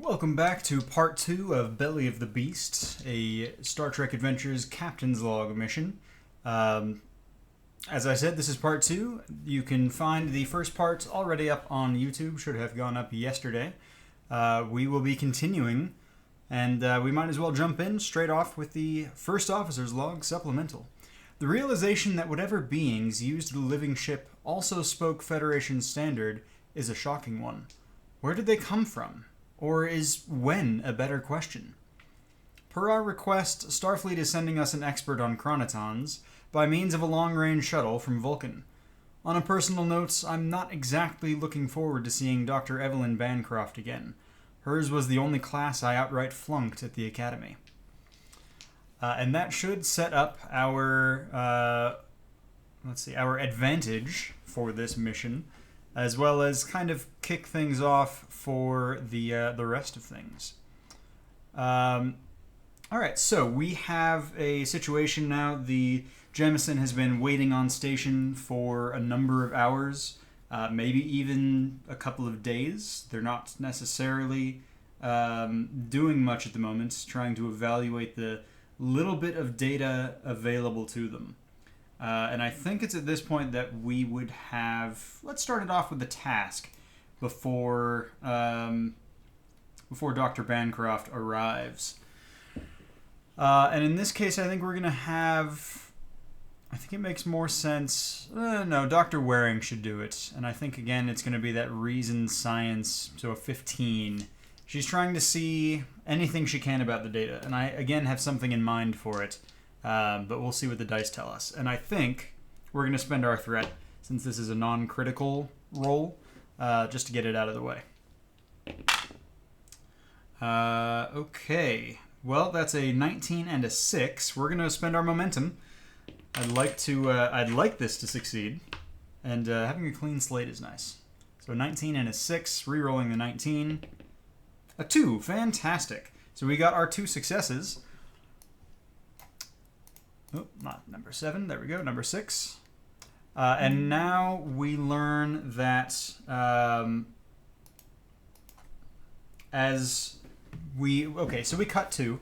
Welcome back to part 2 of Belly of the Beast, a Star Trek Adventures Captain's Log mission. As I said, this is part 2. You can find the first part already up on YouTube, should have gone up yesterday. We will be continuing, and we might as well jump in straight off with the First Officer's Log Supplemental. The realization that whatever beings used the living ship also spoke Federation Standard is a shocking one. Where did they come from? Or is when a better question? Per our request, Starfleet is sending us an expert on chronitons by means of a long-range shuttle from Vulcan. On a personal note, I'm not exactly looking forward to seeing Dr. Evelyn Bancroft again. Hers was the only class I outright flunked at the Academy. And that should set up our, our advantage for this mission, as well as kind of kick things off for the rest of things. All right, so we have a situation now. The Jemison has been waiting on station for a number of hours, maybe even a couple of days. They're not necessarily doing much at the moment, trying to evaluate the little bit of data available to them. And I think it's at this point that we would have... Let's start it off with the task before Dr. Bancroft arrives. And in this case, I think we're going to have... I think it makes more sense... no, Dr. Waring should do it. And I think, again, it's going to be that reason science, so a 15. She's trying to see anything she can about the data. And I, again, have something in mind for it. But we'll see what the dice tell us. And I think we're going to spend our threat, since this is a non-critical roll, just to get it out of the way. Okay. Well, that's a 19 and a 6. We're going to spend our momentum. I'd like this to succeed. And having a clean slate is nice. So 19 and a 6, re-rolling the 19. A 2. Fantastic. So we got our 2 successes. Oh, not number 7. There we go. Number 6. And now we learn that so we cut to,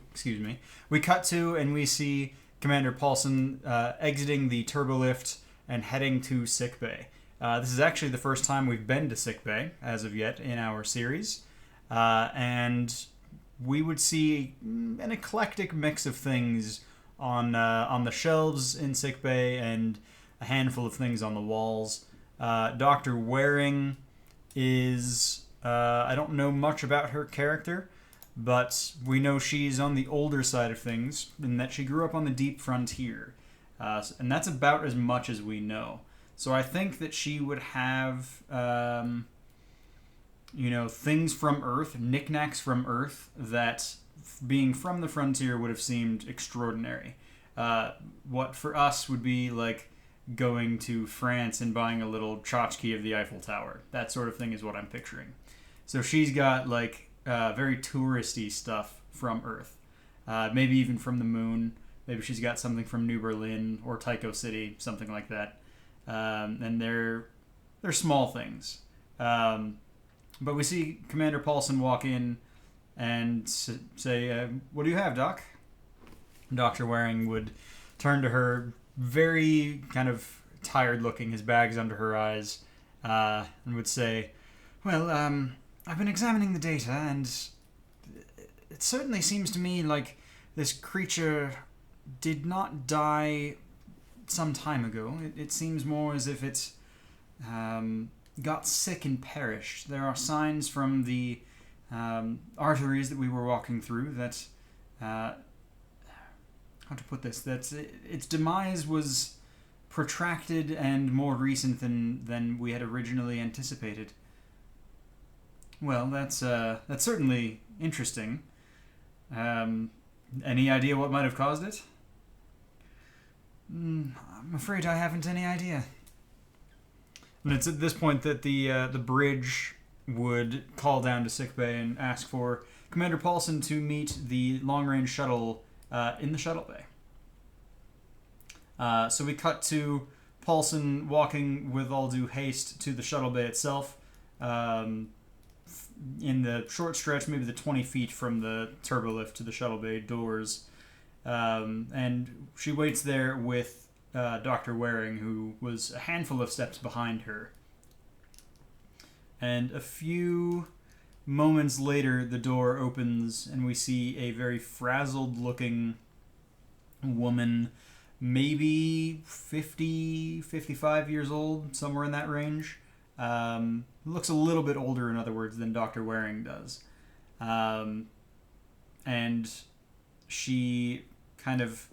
we cut to and we see Commander Paulsen exiting the turbolift and heading to sickbay. This is actually the first time we've been to sickbay as of yet in our series. And we would see an eclectic mix of things on the shelves in sickbay and a handful of things on the walls. Dr. Waring is... I don't know much about her character, but we know she's on the older side of things and that she grew up on the deep frontier. And that's about as much as we know. So I think that she would have, things from Earth, knickknacks from Earth that... being from the frontier would have seemed extraordinary. What for us would be like going to France and buying a little tchotchke of the Eiffel Tower. That sort of thing is what I'm picturing. So she's got like very touristy stuff from Earth. Maybe even from the moon. Maybe she's got something from New Berlin or Tycho City, something like that. And they're small things. But we see Commander Paulsen walk in and say, what do you have, Doc? Dr. Waring would turn to her, very kind of tired looking, his bags under her eyes, and would say, well, I've been examining the data, and it certainly seems to me like this creature did not die some time ago. It seems more as if it got sick and perished. There are signs from the arteries that we were walking through that, how to put this, that its demise was protracted and more recent than we had originally anticipated. Well, that's certainly interesting. Any idea what might have caused it? I'm afraid I haven't any idea. And it's at this point that the bridge would call down to sickbay and ask for Commander Paulsen to meet the long-range shuttle in the shuttle bay. So we cut to Paulsen walking with all due haste to the shuttle bay itself, in the short stretch, maybe the 20 feet from the turbolift to the shuttle bay doors. And she waits there with Dr. Waring, who was a handful of steps behind her. And a few moments later, the door opens and we see a very frazzled-looking woman, maybe 50, 55 years old, somewhere in that range. Looks a little bit older, in other words, than Dr. Waring does. And she kind of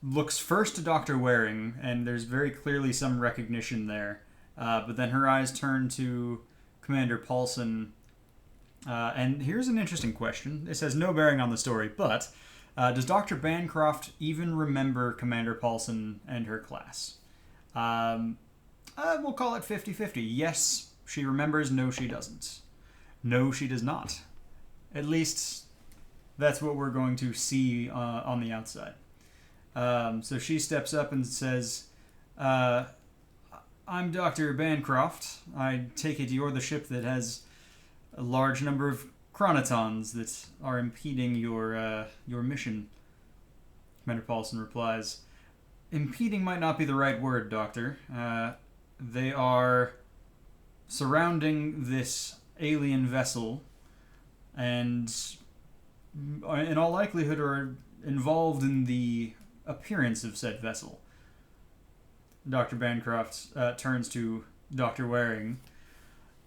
looks first to Dr. Waring, and there's very clearly some recognition there. But then her eyes turn to Commander Paulsen. And here's an interesting question. This has no bearing on the story, but does Dr. Bancroft even remember Commander Paulsen and her class? We'll call it 50-50. Yes, she remembers. No, she doesn't. No, she does not. At least that's what we're going to see on the outside. So she steps up and says, I'm Dr. Bancroft. I take it you're the ship that has a large number of chronitons that are impeding your mission. Commander Paulsen replies, impeding might not be the right word, Doctor. They are surrounding this alien vessel and in all likelihood are involved in the appearance of said vessel. Dr. Bancroft turns to Dr. Waring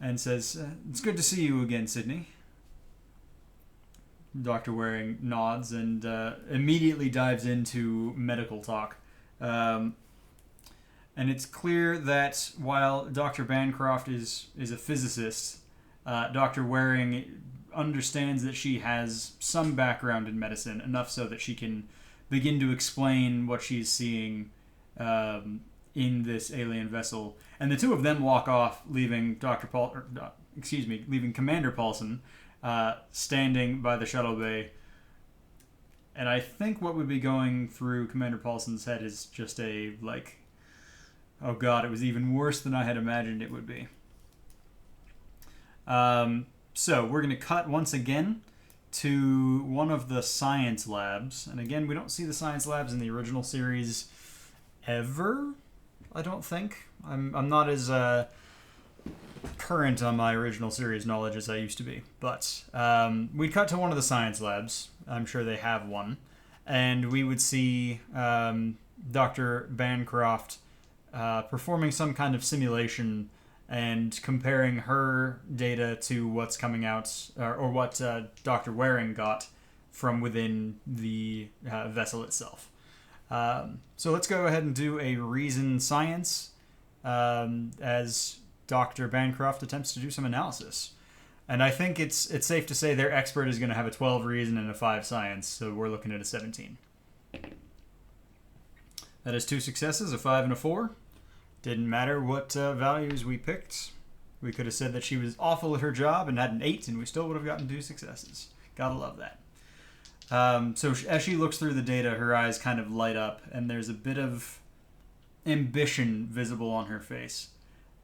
and says, it's good to see you again, Sydney. Dr. Waring nods and immediately dives into medical talk. And it's clear that while Dr. Bancroft is a physicist, Dr. Waring understands that she has some background in medicine, enough so that she can begin to explain what she's seeing in this alien vessel. And the two of them walk off, leaving leaving Commander Paulsen standing by the shuttle bay. And I think what would be going through Commander Paulsen's head is just a, like, oh god, it was even worse than I had imagined it would be. So we're going to cut once again to one of the science labs. And again, we don't see the science labs in the original series ever, I don't think. I'm not as current on my original series knowledge as I used to be. But we'd cut to one of the science labs. I'm sure they have one. And we would see Dr. Bancroft performing some kind of simulation and comparing her data to what's coming out, or what Dr. Waring got from within the vessel itself. So let's go ahead and do a reason science as Dr. Bancroft attempts to do some analysis. And I think it's safe to say their expert is going to have a 12 reason and a 5 science, so we're looking at a 17. That is 2 successes, a 5 and a 4. Didn't matter what values we picked. We could have said that she was awful at her job and had an 8, and we still would have gotten 2 successes. Gotta love that. So as she looks through the data, her eyes kind of light up, and there's a bit of ambition visible on her face.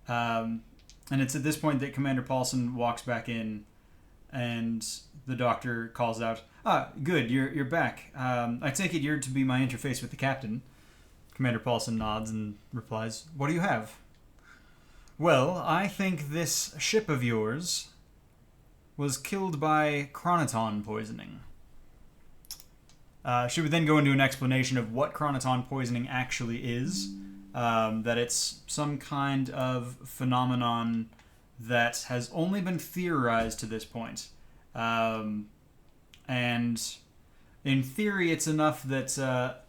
And it's at this point that Commander Paulsen walks back in, and the doctor calls out, good, you're back. I take it you're to be my interface with the captain. Commander Paulsen nods and replies, what do you have? Well, I think this ship of yours was killed by chroniton poisoning. She would then go into an explanation of what chroniton poisoning actually is, that it's some kind of phenomenon that has only been theorized to this point. And in theory, it's enough that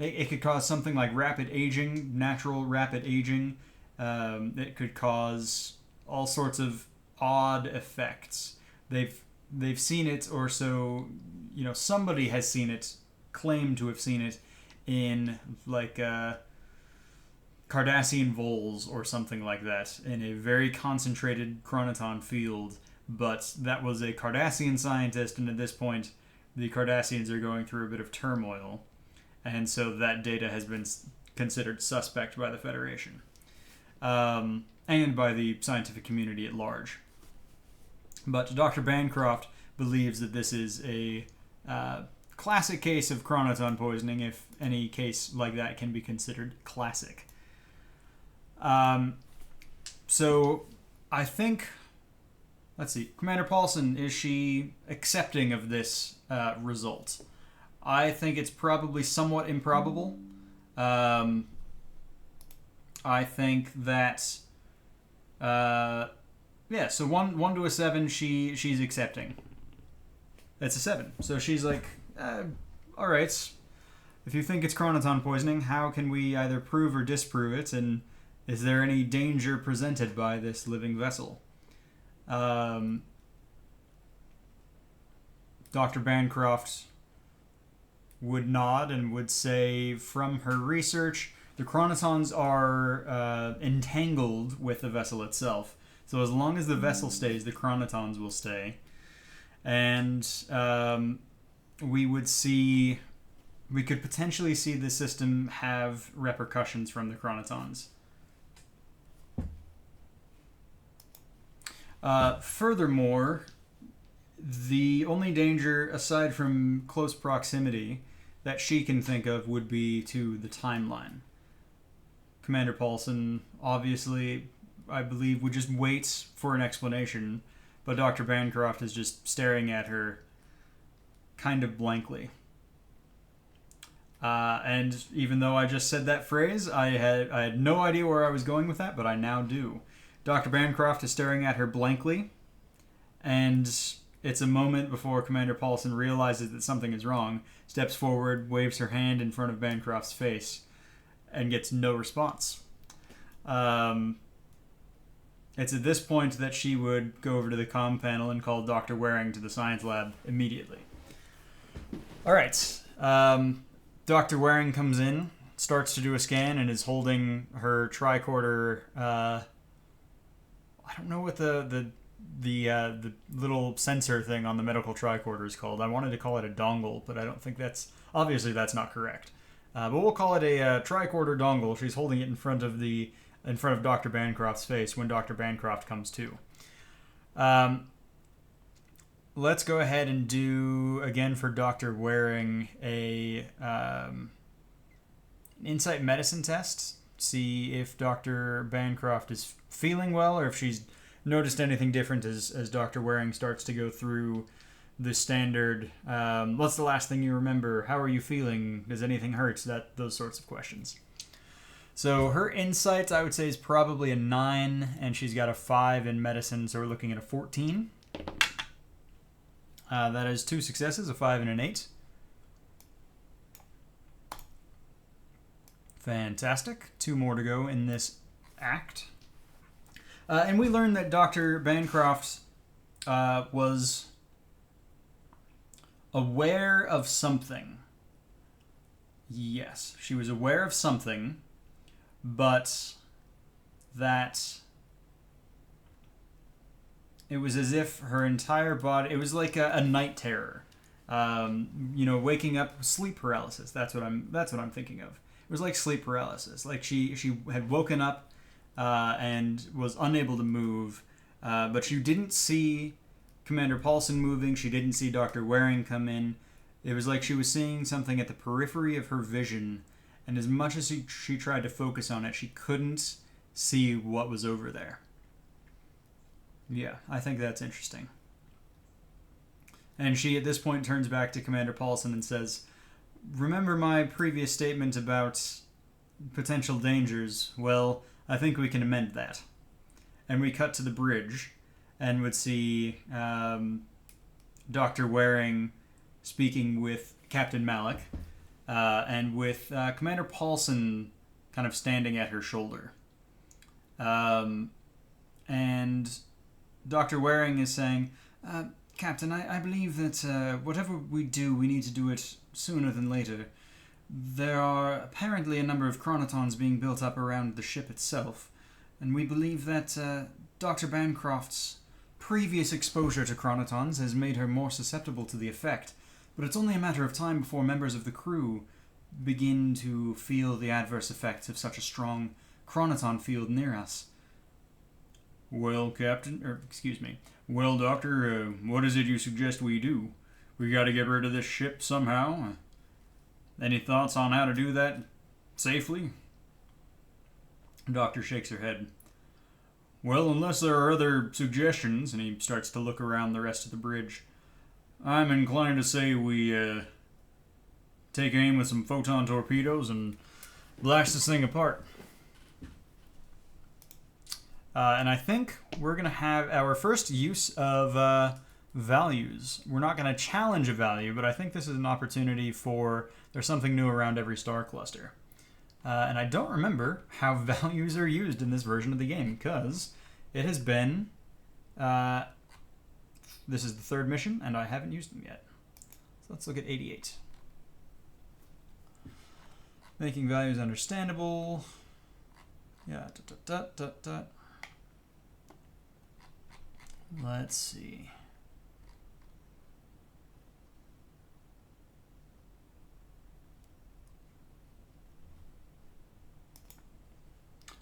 it could cause something like rapid aging, natural rapid aging. It could cause all sorts of odd effects. They've seen it, or so, somebody has seen it, claimed to have seen it in like Cardassian voles or something like that, in a very concentrated chroniton field. But that was a Cardassian scientist, and at this point, the Cardassians are going through a bit of turmoil. And so that data has been considered suspect by the Federation. And by the scientific community at large. But Dr. Bancroft believes that this is a classic case of chroniton poisoning, if any case like that can be considered classic. So I think, let's see, Commander Paulsen, is she accepting of this result? I think it's probably somewhat improbable. I think that, so 1 to a 7, she's accepting. That's a 7. So she's like, all right, if you think it's chronoton poisoning, how can we either prove or disprove it, and is there any danger presented by this living vessel? Dr. Bancroft would nod and would say, from her research, the chronitons are entangled with the vessel itself. So as long as the vessel stays, the chronitons will stay. And we could potentially see the system have repercussions from the chronitons. Furthermore, the only danger, aside from close proximity, that she can think of would be to the timeline. Commander Paulsen, obviously, I believe, would just wait for an explanation, but Dr. Bancroft is just staring at her kind of blankly. And even though I just said that phrase, I had no idea where I was going with that, but I now do. Dr. Bancroft is staring at her blankly, and it's a moment before Commander Paulsen realizes that something is wrong, steps forward, waves her hand in front of Bancroft's face, and gets no response. It's at this point that she would go over to the comm panel and call Dr. Waring to the science lab immediately. All right. Dr. Waring comes in, starts to do a scan, and is holding her tricorder. I don't know what the little sensor thing on the medical tricorder is called. I wanted to call it a dongle, but I don't think that's not correct. But we'll call it a tricorder dongle. She's holding it in front of Dr. Bancroft's face when Dr. Bancroft comes to. Let's go ahead and do, again for Dr. Waring, an insight medicine test. See if Dr. Bancroft is feeling well, or if she's noticed anything different as Dr. Waring starts to go through the standard, what's the last thing you remember? How are you feeling? Does anything hurt? Those sorts of questions. So her insight, I would say, is probably a 9, and she's got a 5 in medicine, so we're looking at a 14. That is 2 successes, a 5 and an 8. Fantastic. 2 more to go in this act. And we learned that Dr. Bancroft was aware of something. Yes, she was aware of something, but that it was as if her entire body, it was like a night terror. Waking up, sleep paralysis. That's what I'm thinking of. It was like sleep paralysis. Like she had woken up and was unable to move, but she didn't see Commander Paulsen moving. She didn't see Dr. Waring come in. It was like she was seeing something at the periphery of her vision, and as much as she tried to focus on it, she couldn't see what was over there. Yeah, I think that's interesting. And she, at this point, turns back to Commander Paulsen and says, "Remember my previous statement about potential dangers? Well, I think we can amend that." And we cut to the bridge and would see Dr. Waring speaking with Captain Malik and with Commander Paulsen kind of standing at her shoulder. And Dr. Waring is saying, "Captain, I believe that whatever we do, we need to do it sooner than later. There are apparently a number of chronitons being built up around the ship itself, and we believe that Dr. Bancroft's previous exposure to chronitons has made her more susceptible to the effect, but it's only a matter of time before members of the crew begin to feel the adverse effects of such a strong chronoton field near us." Well, Well, Doctor, what is it you suggest we do? We gotta get rid of this ship somehow. Any thoughts on how to do that safely? The Doctor shakes her head. Well, unless there are other suggestions, and he starts to look around the rest of the bridge, I'm inclined to say we take aim with some photon torpedoes and blast this thing apart. And I think we're going to have our first use of values. We're not going to challenge a value, but I think this is an opportunity for there's something new around every star cluster. And I don't remember how values are used in this version of the game, because it has been... this is the third mission, and I haven't used them yet. So let's look at 88. Making values understandable. Yeah, Let's see.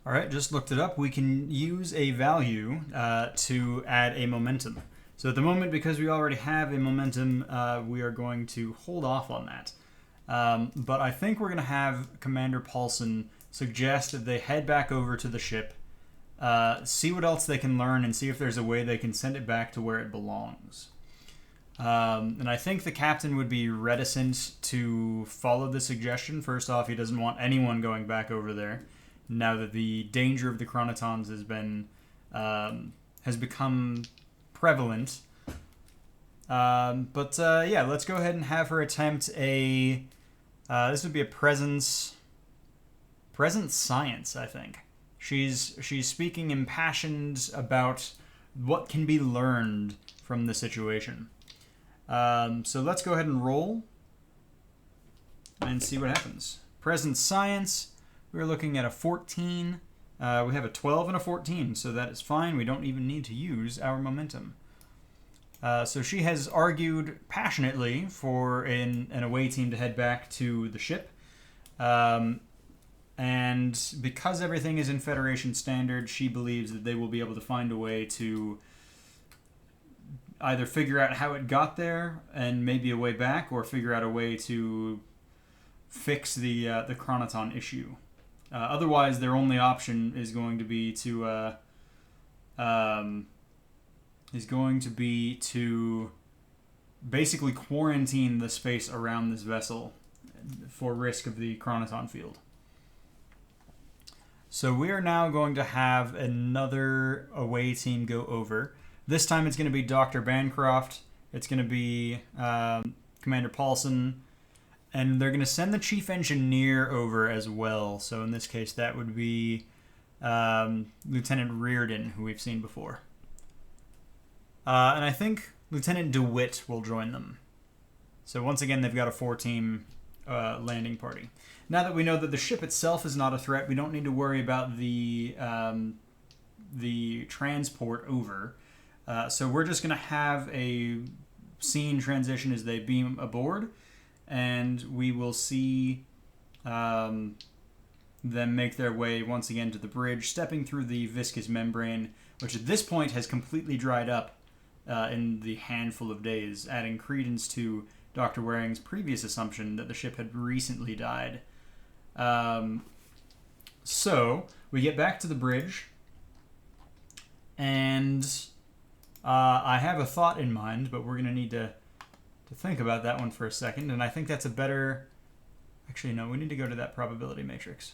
All right, just looked it up. We can use a value to add a momentum. So at the moment, because we already have a momentum, we are going to hold off on that. But I think we're going to have Commander Paulsen suggest that they head back over to the ship, see what else they can learn, and see if there's a way they can send it back to where it belongs. And I think the captain would be reticent to follow the suggestion. First off, he doesn't want anyone going back over there, now that the danger of the chronitons has become prevalent. Yeah, let's go ahead and have her attempt a... this would be a presence science, I think. She's speaking impassioned about what can be learned from the situation. So let's go ahead and roll and see what happens. Presence science, we're looking at a 14. We have a 12 and a 14, so that is fine. We don't even need to use our momentum. So she has argued passionately for an away team to head back to the ship. And because everything is in Federation standard, she believes that they will be able to find a way to either figure out how it got there and maybe a way back, or figure out a way to fix the chronoton issue. Otherwise, their only option is going to be to basically quarantine the space around this vessel for risk of the chronoton field. So we are now going to have another away team go over. This time it's going to be Dr. Bancroft. It's going to be Commander Paulsen. And they're going to send the chief engineer over as well. So in this case, that would be Lieutenant Reardon, who we've seen before. And I think Lieutenant DeWitt will join them. So once again, they've got a 4-team landing party. Now that we know that the ship itself is not a threat, we don't need to worry about the transport over. So we're just going to have a scene transition as they beam aboard, and we will see them make their way once again to the bridge, stepping through the viscous membrane, which at this point has completely dried up in the handful of days, adding credence to Dr. Waring's previous assumption that the ship had recently died. So we get back to the bridge, and I have a thought in mind, but we're going to need to think about that one for a second, and I think that's a better... Actually, no, we need to go to that probability matrix.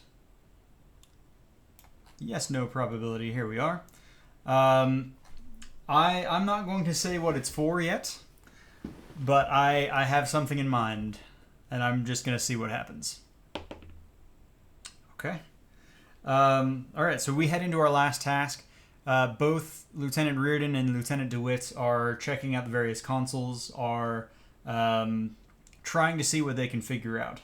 Yes, no probability, here we are. I'm not going to say what it's for yet, but I have something in mind, and I'm just going to see what happens. Okay. Alright, so we head into our last task. Both Lieutenant Reardon and Lieutenant DeWitt are checking out the various consoles, are trying to see what they can figure out.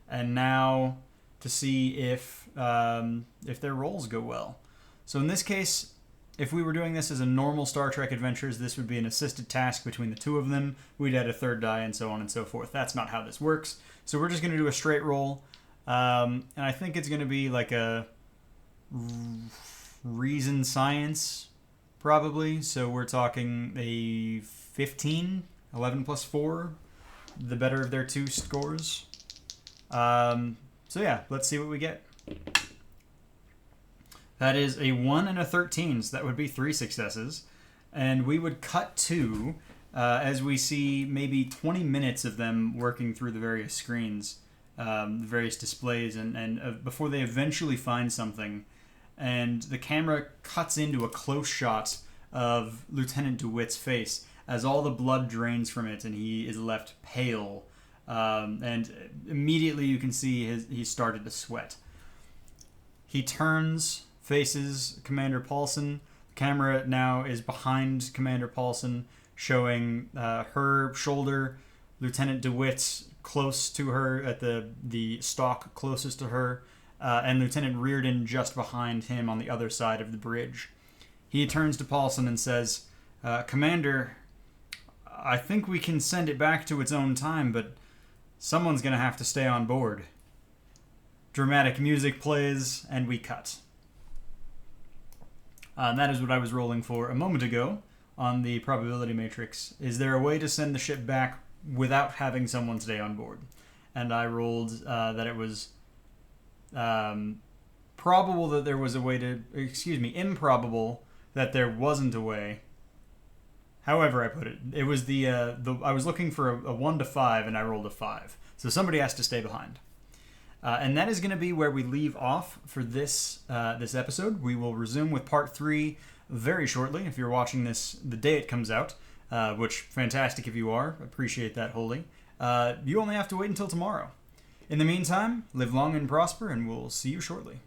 And now to see if their roles go well. So in this case, if we were doing this as a normal Star Trek Adventures, this would be an assisted task between the two of them. We'd add a third die and so on and so forth. That's not how this works. So we're just going to do a straight roll. And I think it's going to be like a reason science probably. So we're talking a 15, 11 plus 4, the better of their two scores. So yeah, let's see what we get. That is a 1 and a 13, so that would be 3 successes. And we would cut to, as we see maybe 20 minutes of them working through the various screens, the various displays, and before they eventually find something. And the camera cuts into a close shot of Lieutenant DeWitt's face as all the blood drains from it and he is left pale. And immediately you can see he started to sweat. He turns, faces Commander Paulsen. The camera now is behind Commander Paulsen, showing her shoulder, Lieutenant DeWitt close to her at the stalk closest to her, and Lieutenant Reardon just behind him on the other side of the bridge. He turns to Paulsen and says, Commander, I think we can send it back to its own time, but someone's going to have to stay on board. Dramatic music plays, and we cut. And that is what I was rolling for a moment ago on the probability matrix. Is there a way to send the ship back without having someone stay on board? And I rolled that it was probable that there was a way to... improbable that there wasn't a way. However I put it. It was I was looking for a 1 to 5, and I rolled a 5. So somebody has to stay behind. And that is going to be where we leave off for this episode. We will resume with part 3 very shortly, if you're watching this the day it comes out, which, fantastic if you are. Appreciate that wholly. You only have to wait until tomorrow. In the meantime, live long and prosper, and we'll see you shortly.